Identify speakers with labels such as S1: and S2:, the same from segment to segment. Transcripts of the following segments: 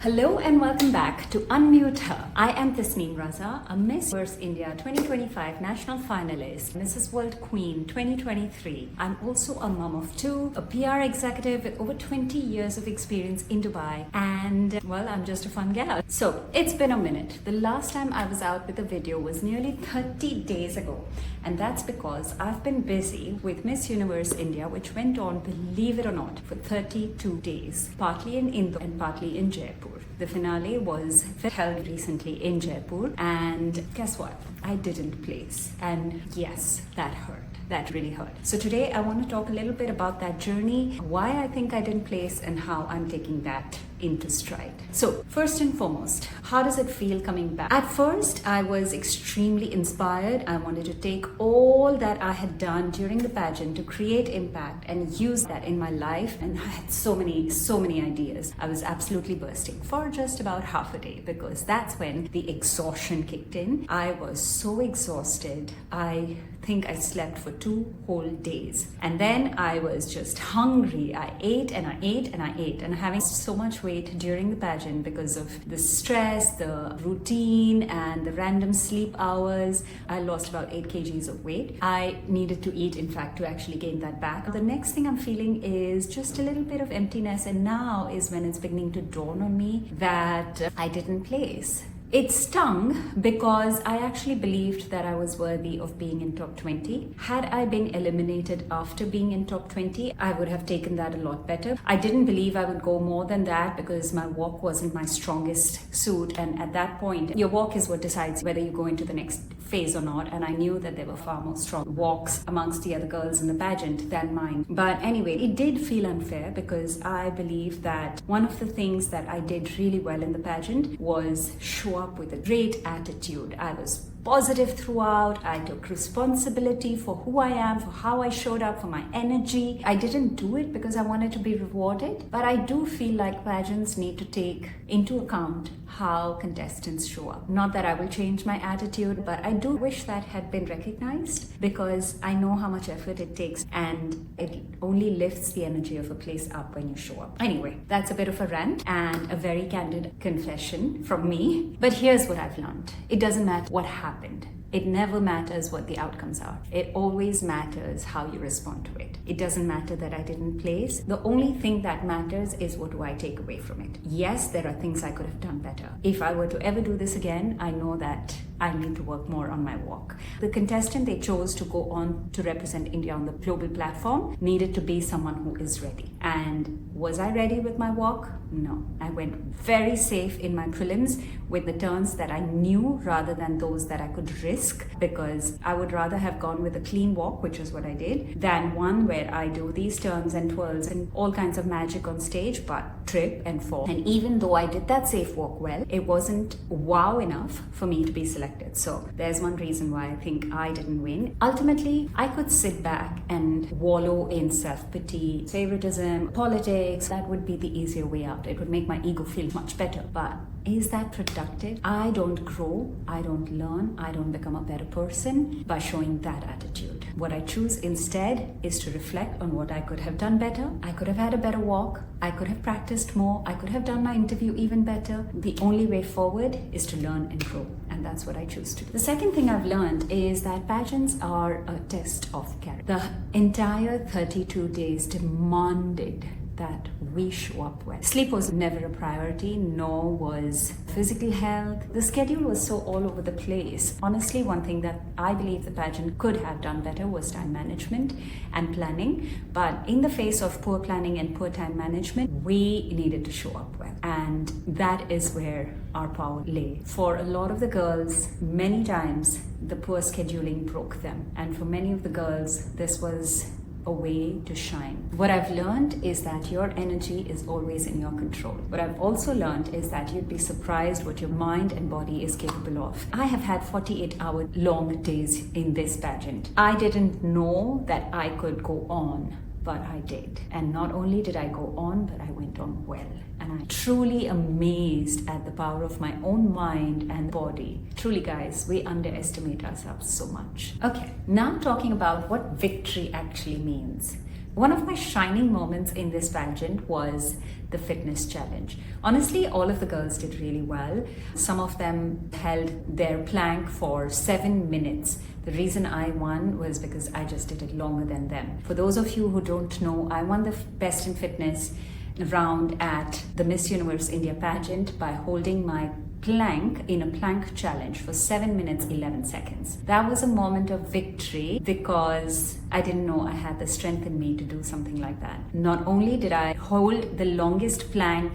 S1: Hello and welcome back to Unmute Her. I am Tasneem Raza, a Miss Universe India 2025 National Finalist, Mrs. World Queen 2023. I'm also a mom of two, a PR executive with over 20 years of experience in Dubai, and well, I'm just a fun gal. So it's been a minute. The last time I was out with a video was nearly 30 days ago, and that's because I've been busy with Miss Universe India, which went on, believe it or not, for 32 days, partly in Indore and partly in Jaipur. The finale was held recently in Jaipur, and guess what? I didn't place. And yes, that hurt. That really hurt. So today I want to talk a little bit about that journey, why I think I didn't place, and how I'm taking that into stride. So first and foremost, how does it feel coming back? At first, I was extremely inspired. I wanted to take all that I had done during the pageant to create impact and use that in my life. And I had so many ideas. I was absolutely bursting for just about half a day because that's when the exhaustion kicked in. I was so exhausted. I think I slept for 2 whole days. And then I was just hungry. I ate and I ate and I ate, and having so much weight during the pageant because of the stress, the routine, and the random sleep hours. I lost about 8 kgs of weight. I needed to eat, in fact, to actually gain that back. The next thing I'm feeling is just a little bit of emptiness, and now is when it's beginning to dawn on me that I didn't place. It stung because I actually believed that I was worthy of being in top 20. Had I been eliminated after being in top 20, I would have taken that a lot better. I didn't believe I would go more than that because my walk wasn't my strongest suit, and at that point, your walk is what decides whether you go into the next phase or not, and I knew that there were far more strong walks amongst the other girls in the pageant than mine. But anyway, it did feel unfair because I believe that one of the things that I did really well in the pageant was show up with a great attitude. I was positive throughout. I took responsibility for who I am, for how I showed up, for my energy. I didn't do it because I wanted to be rewarded, but I do feel like pageants need to take into account how contestants show up. Not that I will change my attitude, but I do wish that had been recognized because I know how much effort it takes, and it only lifts the energy of a place up when you show up. Anyway, that's a bit of a rant and a very candid confession from me. But here's what I've learned. It doesn't matter what happened. It never matters what the outcomes are. It always matters how you respond to it. It doesn't matter that I didn't place. The only thing that matters is what do I take away from it. Yes, there are things I could have done better. If I were to ever do this again, I know that I need to work more on my walk. The contestant they chose to go on to represent India on the global platform needed to be someone who is ready. And was I ready with my walk? No. I went very safe in my prelims with the turns that I knew rather than those that I could risk, because I would rather have gone with a clean walk, which is what I did, than one where I do these turns and twirls and all kinds of magic on stage but trip and fall. And even though I did that safe walk well, it wasn't wow enough for me to be selected. So there's one reason why I think I didn't win. Ultimately, I could sit back and wallow in self-pity, favoritism, politics. That would be the easier way out. It would make my ego feel much better. But is that productive? I don't grow, I don't learn, I don't become a better person by showing that attitude. What I choose instead is to reflect on what I could have done better. I could have had a better walk. I could have practiced more. I could have done my interview even better. The only way forward is to learn and grow. And that's what I choose to do. The second thing I've learned is that pageants are a test of character. The entire 32 days demanded that we show up well. Sleep was never a priority, nor was physical health. The schedule was so all over the place. Honestly, one thing that I believe the pageant could have done better was time management and planning. But in the face of poor planning and poor time management, we needed to show up well. And that is where our power lay. For a lot of the girls, many times the poor scheduling broke them. And for many of the girls, this was a way to shine. What I've learned is that your energy is always in your control. What I've also learned is that you'd be surprised what your mind and body is capable of. I have had 48-hour long days in this pageant. I didn't know that I could go on, but I did. And not only did I go on, but I went on well. And I'm truly amazed at the power of my own mind and body. Truly, guys, we underestimate ourselves so much. Okay, now talking about what victory actually means. One of my shining moments in this pageant was the fitness challenge. Honestly, all of the girls did really well. Some of them held their plank for 7 minutes. The reason I won was because I just did it longer than them. For those of you who don't know, I won the Best in Fitness round at the Miss Universe India pageant by holding my plank in a plank challenge for 7 minutes 11 seconds. That was a moment of victory because I didn't know I had the strength in me to do something like that. Not only did I hold the longest plank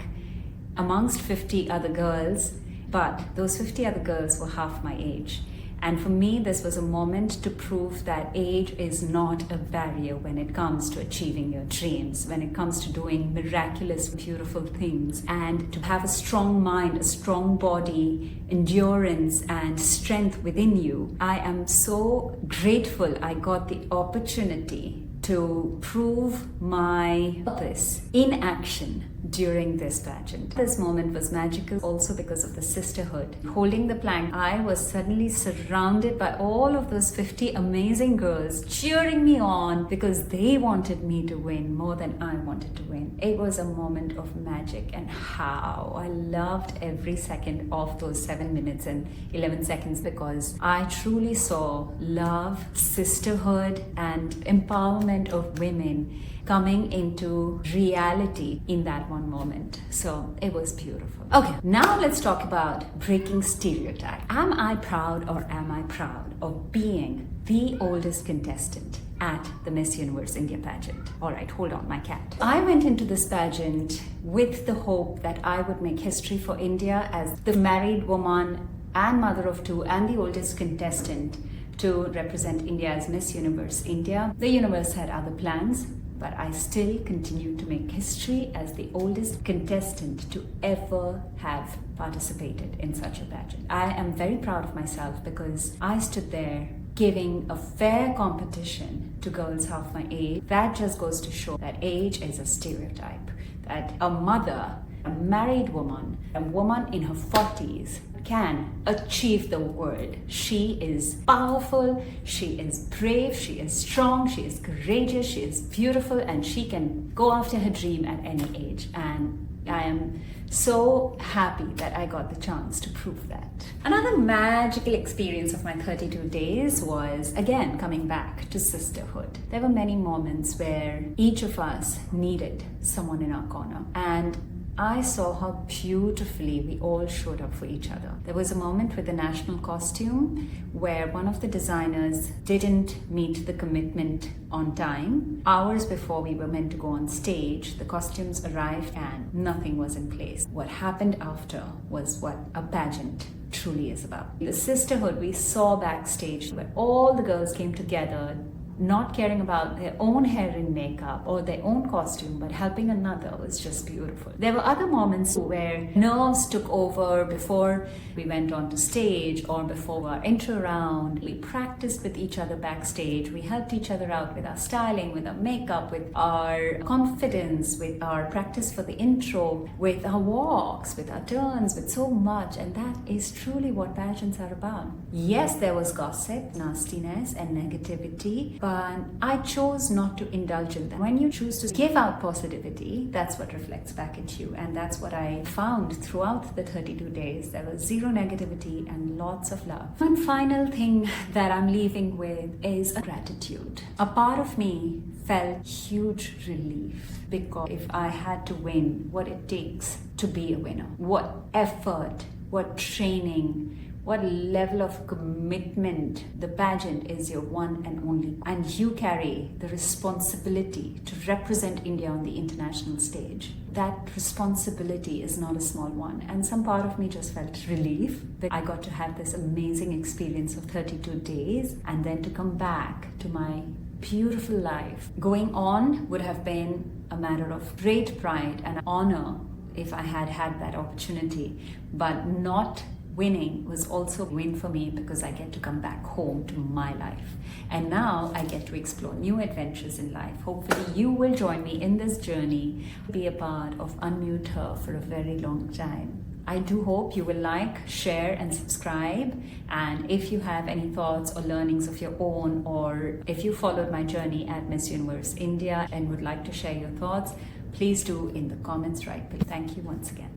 S1: amongst 50 other girls, but those 50 other girls were half my age. And for me, this was a moment to prove that age is not a barrier when it comes to achieving your dreams, when it comes to doing miraculous, beautiful things, and to have a strong mind, a strong body, endurance, and strength within you. I am so grateful I got the opportunity to prove my purpose in action during this pageant. This moment was magical also because of the sisterhood. Holding the plank, I was suddenly surrounded by all of those 50 amazing girls cheering me on because they wanted me to win more than I wanted to win. It was a moment of magic, and how I loved every second of those 7 minutes and 11 seconds because I truly saw love, sisterhood, and empowerment of women coming into reality in that one moment. So it was beautiful. Okay, now let's talk about breaking stereotypes. Am I proud or am I proud of being the oldest contestant at the Miss Universe India pageant? All right, hold on, my cat. I went into this pageant with the hope that I would make history for India as the married woman and mother of two and the oldest contestant to represent India as Miss Universe India. The universe had other plans, but I still continue to make history as the oldest contestant to ever have participated in such a pageant. I am very proud of myself because I stood there giving a fair competition to girls half my age. That just goes to show that age is a stereotype, that a mother, a married woman, a woman in her 40s can achieve the world. She is powerful, she is brave, she is strong, she is courageous, she is beautiful, and she can go after her dream at any age. And I am so happy that I got the chance to prove that. Another magical experience of my 32 days was, again, coming back to sisterhood. There were many moments where each of us needed someone in our corner, and I saw how beautifully we all showed up for each other. There was a moment with the national costume where one of the designers didn't meet the commitment on time. Hours before we were meant to go on stage, the costumes arrived and nothing was in place. What happened after was what a pageant truly is about. The sisterhood we saw backstage, where all the girls came together, not caring about their own hair and makeup or their own costume, but helping another, was just beautiful. There were other moments where nerves took over before we went on to stage or before our intro round. We practiced with each other backstage. We helped each other out with our styling, with our makeup, with our confidence, with our practice for the intro, with our walks, with our turns, with so much. And that is truly what pageants are about. Yes, there was gossip, nastiness, and negativity, but I chose not to indulge in that. When you choose to give out positivity, that's what reflects back at you. And that's what I found throughout the 32 days. There was zero negativity and lots of love. One final thing that I'm leaving with is gratitude. A part of me felt huge relief because if I had to win what it takes to be a winner, what effort, what training, what level of commitment. The pageant is your one and only, and you carry the responsibility to represent India on the international stage. That responsibility is not a small one, and some part of me just felt relief that I got to have this amazing experience of 32 days and then to come back to my beautiful life. Going on would have been a matter of great pride and honor if I had had that opportunity, but not winning was also a win for me because I get to come back home to my life. And now I get to explore new adventures in life. Hopefully you will join me in this journey, be a part of Unmute Her for a very long time. I do hope you will like, share, and subscribe. And if you have any thoughts or learnings of your own, or if you followed my journey at Miss Universe India and would like to share your thoughts, please do in the comments right below. Thank you once again.